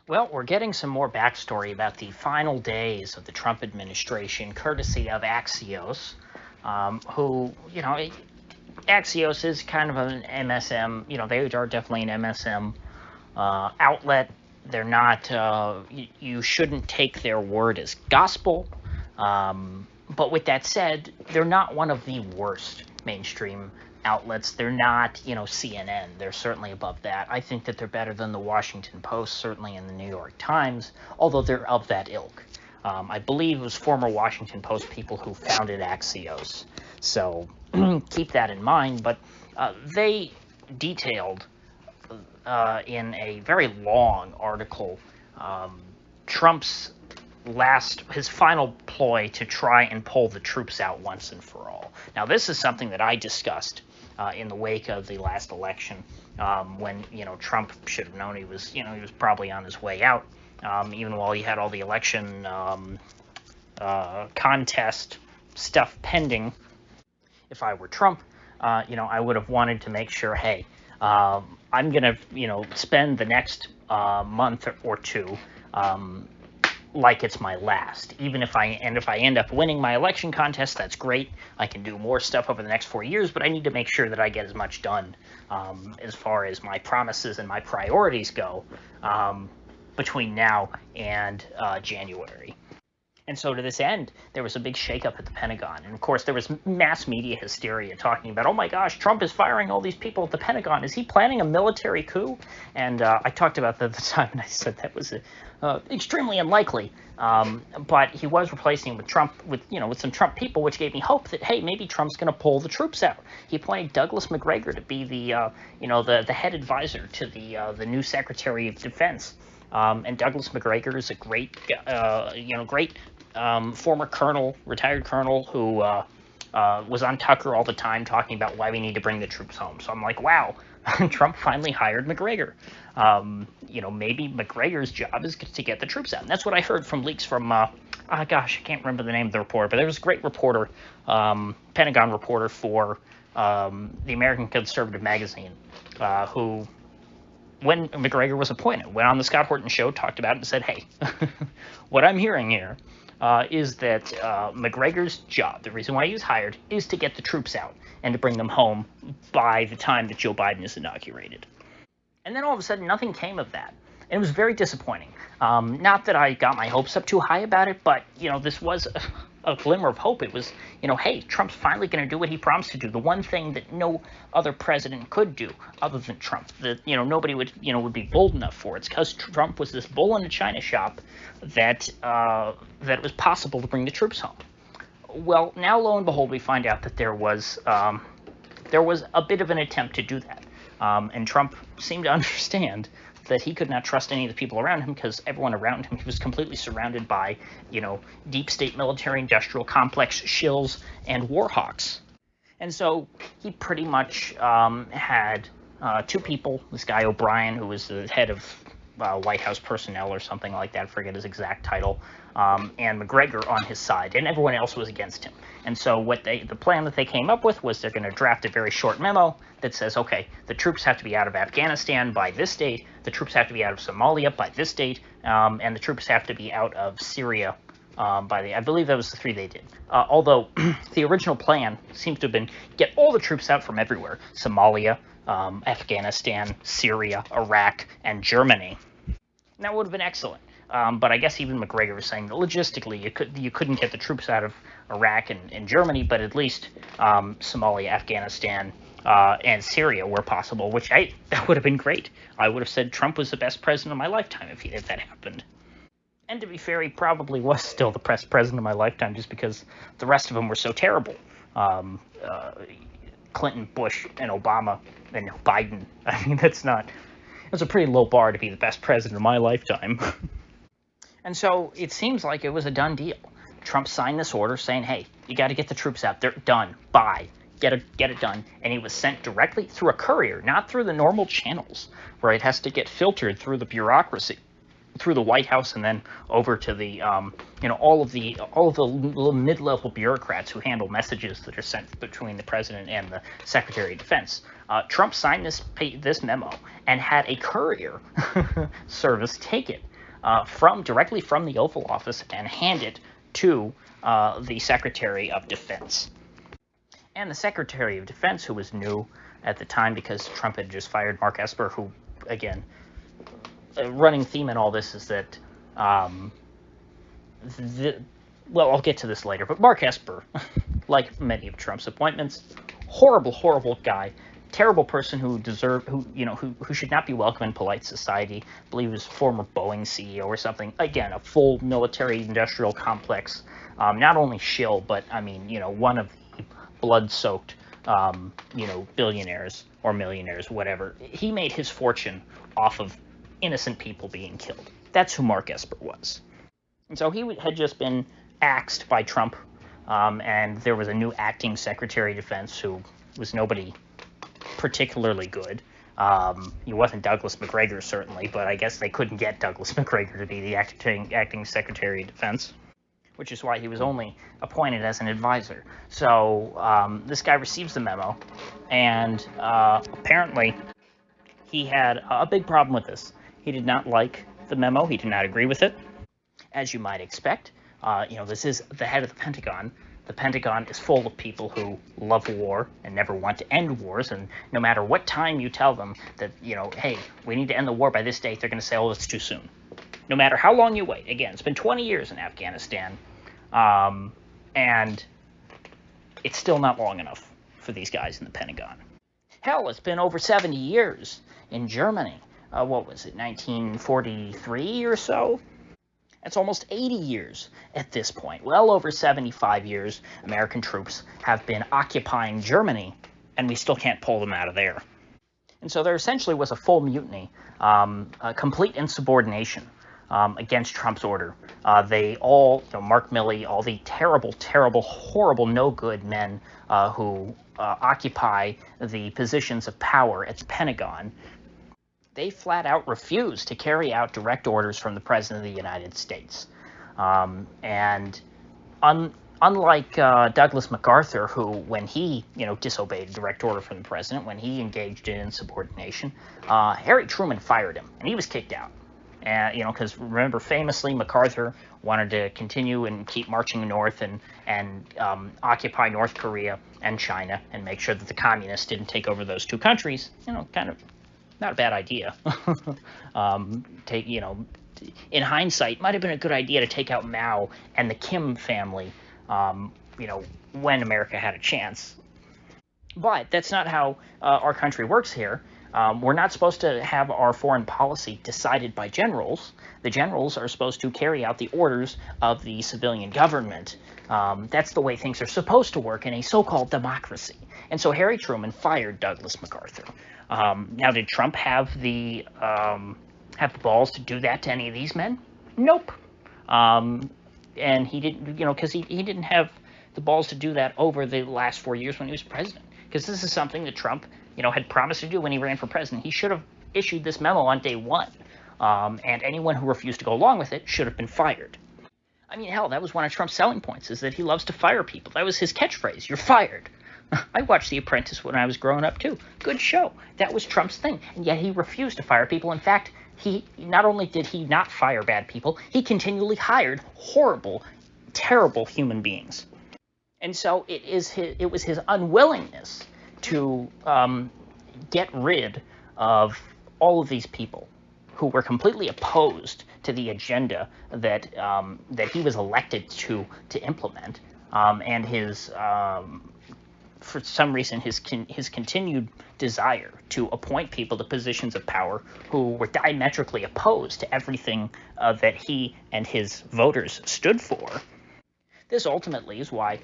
Well, we're getting some more backstory about the final days of the Trump administration, courtesy of Axios, who, Axios is kind of an MSM, they are definitely an MSM outlet. They're not, you shouldn't take their word as gospel. But with that said, they're not one of the worst mainstream outlets. They're not, CNN. They're certainly above that. I think that they're better than the Washington Post, certainly in the New York Times, although they're of that ilk. I believe it was former Washington Post people who founded Axios. So keep that in mind. But they detailed in a very long article Trump's his final ploy to try and pull the troops out once and for all. Now, this is something that I discussed in the wake of the last election, when Trump should have known he was probably on his way out, even while he had all the election contest stuff pending. If I were Trump, I would have wanted to make sure, hey, I'm gonna spend the next month or two like it's my last. Even if I end up winning my election contest, that's great. I can do more stuff over the next 4 years, but I need to make sure that I get as much done as far as my promises and my priorities go between now and January. And so to this end, there was a big shakeup at the Pentagon. And of course, there was mass media hysteria talking about, oh my gosh, Trump is firing all these people at the Pentagon. Is he planning a military coup? And I talked about that at the time, and I said that was extremely unlikely. But he was replacing with Trump, with some Trump people, which gave me hope that, hey, maybe Trump's going to pull the troops out. He appointed Douglas McGregor to be the head advisor to the new Secretary of Defense. And Douglas McGregor is a great former colonel, retired colonel, who was on Tucker all the time talking about why we need to bring the troops home. So I'm like, wow, Trump finally hired McGregor. Maybe McGregor's job is to get the troops out. And that's what I heard from leaks from, I can't remember the name of the reporter, but there was a great reporter, Pentagon reporter for the American Conservative magazine, who, when McGregor was appointed, went on the Scott Horton show, talked about it, and said, hey, what I'm hearing here is that McGregor's job, the reason why he was hired, is to get the troops out and to bring them home by the time that Joe Biden is inaugurated. And then all of a sudden, nothing came of that. And it was very disappointing. Not that I got my hopes up too high about it, but, this was a glimmer of hope. It was, hey, Trump's finally going to do what he promised to do. The one thing that no other president could do other than Trump, that, nobody would be bold enough for. It's because Trump was this bull in a china shop that it was possible to bring the troops home. Well, now, lo and behold, we find out that there was a bit of an attempt to do that. And Trump seemed to understand that he could not trust any of the people around him, because everyone around him, he was completely surrounded by, deep state military industrial complex shills and war hawks. And so he pretty much had two people, this guy O'Brien, who was the head of White House personnel or something like that, I forget his exact title, and McGregor on his side, and everyone else was against him. And so the plan that they came up with was they're going to draft a very short memo that says, okay, the troops have to be out of Afghanistan by this date, the troops have to be out of Somalia by this date, and the troops have to be out of Syria I believe that was the three they did. Although the original plan seems to have been get all the troops out from everywhere: Somalia, Afghanistan, Syria, Iraq, and Germany. And that would have been excellent. But I guess even McGregor was saying that logistically you couldn't get the troops out of Iraq and Germany, but at least Somalia, Afghanistan, and Syria were possible, which that would have been great. I would have said Trump was the best president of my lifetime if that happened. And to be fair, he probably was still the best president of my lifetime, just because the rest of them were so terrible. Clinton, Bush, and Obama, and Biden. I mean, that's a pretty low bar to be the best president of my lifetime. And so it seems like it was a done deal. Trump signed this order saying, hey, you got to get the troops out. They're done. Bye. Get it done. And it was sent directly through a courier, not through the normal channels, where it has to get filtered through the bureaucracy, through the White House, and then over to the all of the mid-level bureaucrats who handle messages that are sent between the president and the Secretary of Defense. Trump signed this memo and had a courier service take it directly from the Oval Office and hand it to the Secretary of Defense. And the Secretary of Defense, who was new at the time because Trump had just fired Mark Esper, who, again, a running theme in all this is that, well, I'll get to this later, but Mark Esper, like many of Trump's appointments, horrible, horrible guy, terrible person who should not be welcome in polite society. I believe he was former Boeing CEO or something. Again, a full military-industrial complex. Not only shill, but I mean, one of the blood-soaked, billionaires or millionaires, whatever. He made his fortune off of innocent people being killed. That's who Mark Esper was. And so he had just been axed by Trump, and there was a new acting Secretary of Defense who was nobody particularly good. He wasn't Douglas McGregor, certainly, but I guess they couldn't get Douglas McGregor to be the acting Secretary of Defense, which is why he was only appointed as an advisor. So this guy receives the memo, and apparently he had a big problem with this. He did not like the memo. He did not agree with it, as you might expect. This is the head of the Pentagon. The Pentagon is full of people who love war and never want to end wars, and no matter what time you tell them that, hey, we need to end the war by this date, they're going to say, oh, it's too soon. No matter how long you wait. Again, it's been 20 years in Afghanistan, and it's still not long enough for these guys in the Pentagon. Hell, it's been over 70 years in Germany. What was it, 1943 or so? It's almost 80 years at this point. Well over 75 years, American troops have been occupying Germany, and we still can't pull them out of there. And so there essentially was a full mutiny, a complete insubordination against Trump's order. They all, Mark Milley, all the terrible, terrible, horrible, no-good men who occupy the positions of power at the Pentagon, they flat out refused to carry out direct orders from the President of the United States. And unlike Douglas MacArthur, who, when he, disobeyed a direct order from the President, when he engaged in insubordination, Harry Truman fired him, and he was kicked out. Because remember, famously, MacArthur wanted to continue and keep marching north and occupy North Korea and China and make sure that the communists didn't take over those two countries. Kind of not a bad idea. In hindsight, might have been a good idea to take out Mao and the Kim family, when America had a chance. But that's not how our country works here. We're not supposed to have our foreign policy decided by generals. The generals are supposed to carry out the orders of the civilian government. That's the way things are supposed to work in a so-called democracy. And so Harry Truman fired Douglas MacArthur. Now, did Trump have the balls to do that to any of these men? Nope. And he didn't, because he didn't have the balls to do that over the last 4 years when he was president. Because this is something that Trump, had promised to do when he ran for president. He should have issued this memo on day one. And anyone who refused to go along with it should have been fired. I mean, hell, that was one of Trump's selling points, is that he loves to fire people. That was his catchphrase, "You're fired." I watched The Apprentice when I was growing up, too. Good show. That was Trump's thing. And yet he refused to fire people. In fact, he not only did he not fire bad people, he continually hired horrible, terrible human beings. And so it was his unwillingness to get rid of all of these people who were completely opposed to the agenda that he was elected to implement, and his for some reason his continued desire to appoint people to positions of power who were diametrically opposed to everything that he and his voters stood for. This ultimately is why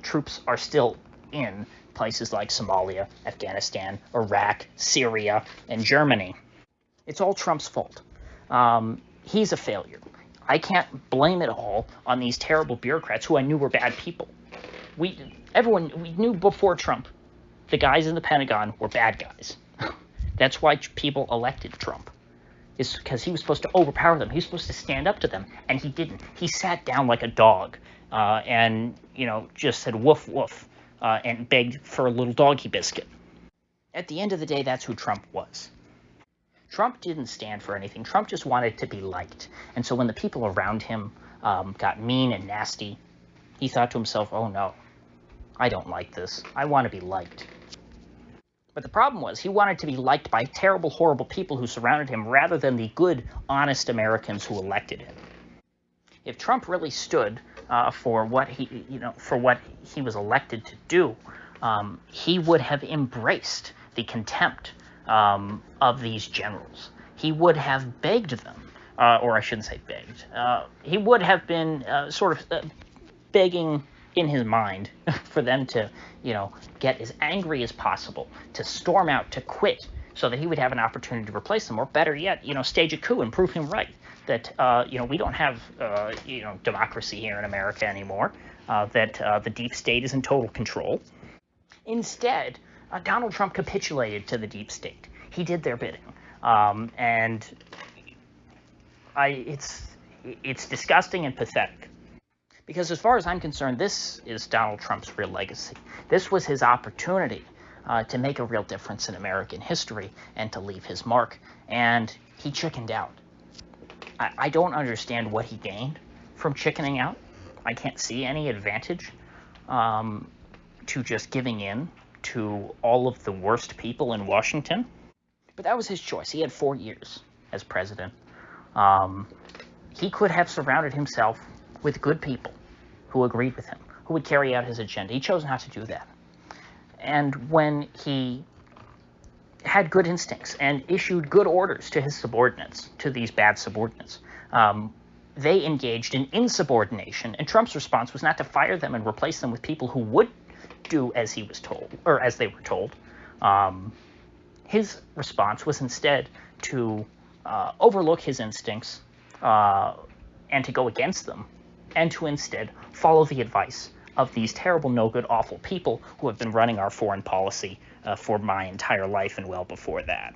troops are still in places like Somalia, Afghanistan, Iraq, Syria, and Germany. It's all Trump's fault. He's a failure. I can't blame it all on these terrible bureaucrats who I knew were bad people. We knew before Trump, the guys in the Pentagon were bad guys. That's why people elected Trump. Is because he was supposed to overpower them. He was supposed to stand up to them, and he didn't. He sat down like a dog, and just said woof woof, and begged for a little doggy biscuit. At the end of the day, that's who Trump was. Trump didn't stand for anything. Trump just wanted to be liked. And so when the people around him got mean and nasty, he thought to himself, oh no, I don't like this. I want to be liked. But the problem was he wanted to be liked by terrible, horrible people who surrounded him rather than the good, honest Americans who elected him. If Trump really stood for what he was elected to do, he would have embraced the contempt of these generals. He would have begged them, or I shouldn't say begged. He would have been begging in his mind for them to, get as angry as possible, to storm out, to quit, so that he would have an opportunity to replace them, or better yet, stage a coup and prove him right that, we don't have, democracy here in America anymore, that the deep state is in total control. Instead, Donald Trump capitulated to the deep state. He did their bidding, and it's disgusting and pathetic. Because as far as I'm concerned, this is Donald Trump's real legacy. This was his opportunity to make a real difference in American history and to leave his mark, and he chickened out. I don't understand what he gained from chickening out. I can't see any advantage to just giving in to all of the worst people in Washington. But that was his choice. He had 4 years as president. He could have surrounded himself with good people who agreed with him, who would carry out his agenda. He chose not to do that. And when he had good instincts and issued good orders to his subordinates, to these bad subordinates, they engaged in insubordination. And Trump's response was not to fire them and replace them with people who would do as he was told, or as they were told. His response was instead to overlook his instincts and to go against them, and to instead follow the advice of these terrible, no-good, awful people who have been running our foreign policy for my entire life and well before that.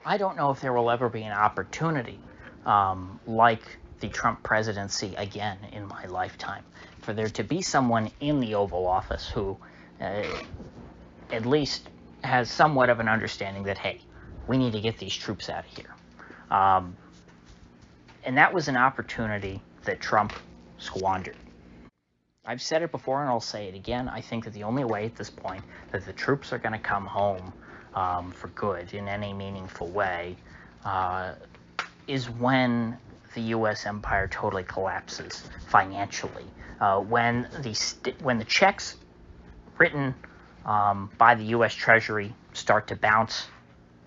I don't know if there will ever be an opportunity like the Trump presidency again in my lifetime, for there to be someone in the Oval Office who at least has somewhat of an understanding that, hey, we need to get these troops out of here. And that was an opportunity that Trump squandered. I've said it before and I'll say it again. I think that the only way at this point that the troops are going to come home for good in any meaningful way is when the U.S. empire totally collapses financially. When the checks written by the U.S. Treasury start to bounce,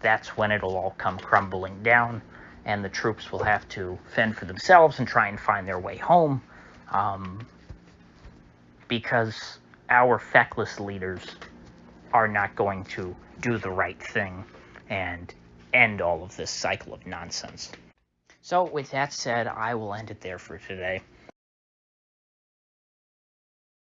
that's when it'll all come crumbling down, and the troops will have to fend for themselves and try and find their way home, because our feckless leaders are not going to do the right thing and end all of this cycle of nonsense. So with that said, I will end it there for today.